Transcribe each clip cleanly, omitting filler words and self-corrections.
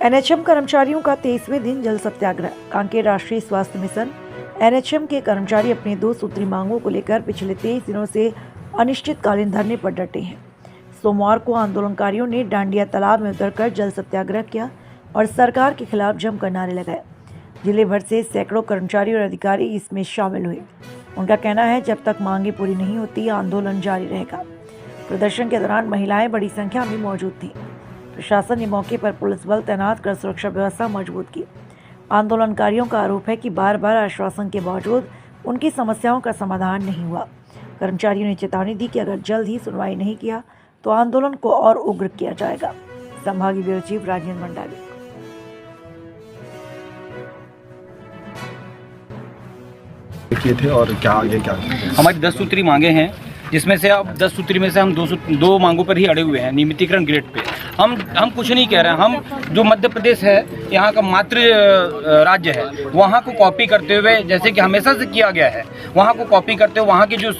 NHM कर्मचारियों का 23वें दिन जल सत्याग्रह। कांकेर राष्ट्रीय स्वास्थ्य मिशन एनएचएम के कर्मचारी अपनी 2 सूत्री मांगों को लेकर पिछले 23 दिनों से अनिश्चितकालीन धरने पर डटे हैं। सोमवार को आंदोलनकारियों ने डांडिया तालाब में उतरकर जल सत्याग्रह किया और सरकार के खिलाफ जमकर नारे लगाए। जिले भर से सैकड़ों कर्मचारी और अधिकारी इसमें शामिल हुए। उनका कहना है, जब तक मांगें पूरी नहीं होती आंदोलन जारी रहेगा। प्रदर्शन के दौरान महिलाएं बड़ी संख्या में मौजूद थीं। प्रशासन ने मौके पर पुलिस बल तैनात कर सुरक्षा व्यवस्था मजबूत की। आंदोलनकारियों का आरोप है कि बार बार आश्वासन के बावजूद उनकी समस्याओं का समाधान नहीं हुआ। कर्मचारियों ने चेतावनी दी कि अगर जल्द ही सुनवाई नहीं किया तो आंदोलन को और उग्र किया जाएगा। संभागीय ब्यूरो चीफ राजेंद्र मंडावी। किए थे और क्या आगे क्या हमारी 10 सूत्री मांगे हैं, जिसमें से अब 10 सूत्री में से हम 2 मांगों पर ही अड़े हुए हैं। नियमितीकरण ग्रेड पे हम कुछ नहीं कह रहे हैं। हम जो मध्य प्रदेश है यहाँ का मातृ राज्य है, वहाँ को कॉपी करते हुए, जैसे कि हमेशा से किया गया है, वहाँ को कॉपी करते हुए वहाँ की जो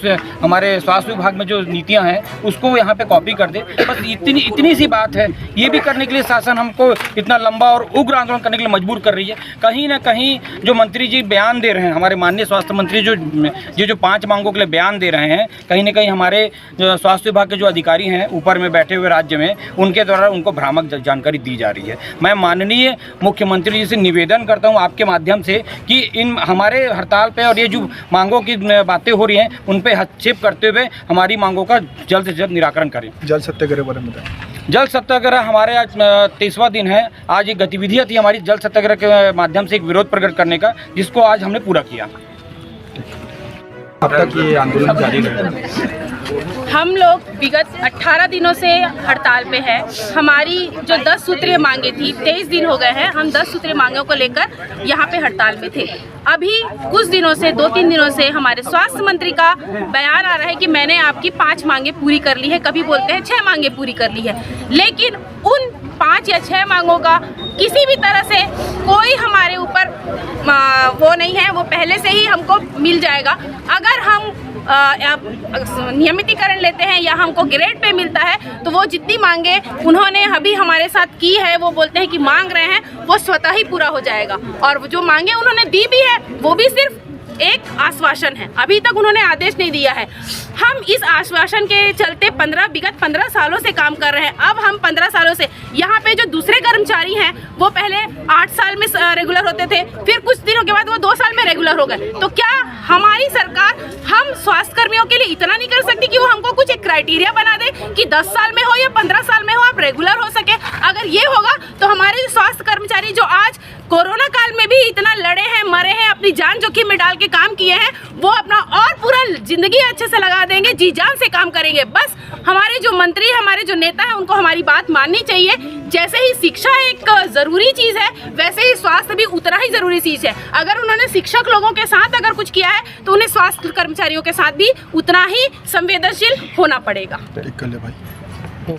हमारे स्वास्थ्य विभाग में जो नीतियाँ हैं उसको यहाँ पे कॉपी कर दे। बस इतनी सी बात है। ये भी करने के लिए शासन हमको इतना लंबा और उग्र आंदोलन करने के लिए मजबूर कर रही है। कहीं ना कहीं जो मंत्री जी बयान दे रहे हैं, हमारे माननीय स्वास्थ्य मंत्री जो 5 मांगों के लिए बयान दे रहे हैं, कहीं ना कहीं हमारे स्वास्थ्य विभाग के जो अधिकारी हैं ऊपर में बैठे हुए राज्य में, उनके द्वारा उनको भ्रामक जानकारी दी जा रही है। मैं माननीय मुख्यमंत्री जी से निवेदन करता हूं आपके माध्यम से कि इन हमारे हड़ताल पे और ये जो मांगों की बातें हो रही हैं उन पे हस्तक्षेप करते हुए हमारी मांगों का जल्द से जल्द निराकरण करें। जल सत्याग्रह बारे में बताएं। जल सत्याग्रह हमारे आज 23वां दिन है। आज एक गतिविधि थी हमारी जल सत्याग्रह के माध्यम से एक विरोध प्रकट करने का, जिसको आज हमने पूरा किया। अब तक ये आंदोलन जारी रहेगा। हम लोग विगत 18 दिनों से हड़ताल पे है। हमारी जो 10 सूत्रीय मांगे थी, 23 दिन हो गए हैं, हम 10 सूत्रीय मांगों को लेकर यहाँ पे हड़ताल में थे। अभी कुछ दिनों से 2-3 दिनों से हमारे स्वास्थ्य मंत्री का बयान आ रहा है कि मैंने आपकी 5 मांगे पूरी कर ली है, कभी बोलते हैं 6 मांगे पूरी कर ली है, लेकिन उन 5 या 6 मांगों का किसी भी तरह से कोई हमारे ऊपर वो नहीं है, वो पहले से ही हमको मिल जाएगा। अगर हम नियमितीकरण लेते हैं या हमको ग्रेड पे मिलता है तो वो जितनी मांगे उन्होंने अभी हमारे साथ की है, वो बोलते हैं कि मांग रहे हैं, वो स्वतः ही पूरा हो जाएगा। और जो मांगे उन्होंने दी भी है वो भी सिर्फ एक आश्वासन है, अभी तक उन्होंने आदेश नहीं दिया है। हम इस आश्वासन के चलते विगत 15 सालों से काम कर रहे हैं। अब हम 15 सालों से यहाँ पे जो दूसरे कर्मचारी हैं वो पहले 8 साल में रेगुलर होते थे, फिर कुछ दिनों के बाद वो 2 साल में रेगुलर हो गए। तो क्या हमारी सरकार हम स्वास्थ्य कर्मियों के लिए इतना नहीं कर सकती कि वो हमको कुछ एक क्राइटेरिया बना दे कि 10 साल में हो या 15 साल में हो आप रेगुलर हो सके? अगर ये होगा तो हमारे स्वास्थ्य कर्मचारी जो आज कोरोना काल में भी इतना लड़े हैं, मरे हैं, अपनी जान जोखिम में डाल के काम किए हैं, वो अपना और पूरा जिंदगी अच्छे से लगा देंगे, जी जान से काम करेंगे। बस हमारे जो मंत्री, हमारे जो नेता हैं, उनको हमारी बात माननी चाहिए। जैसे ही शिक्षा एक जरूरी चीज है, वैसे ही स्वास्थ्य भी उतना ही जरूरी चीज है। अगर उन्होंने शिक्षक लोगों के साथ अगर कुछ किया है तो उन्हें स्वास्थ्य कर्मचारियों के साथ भी उतना ही संवेदनशील होना पड़ेगा।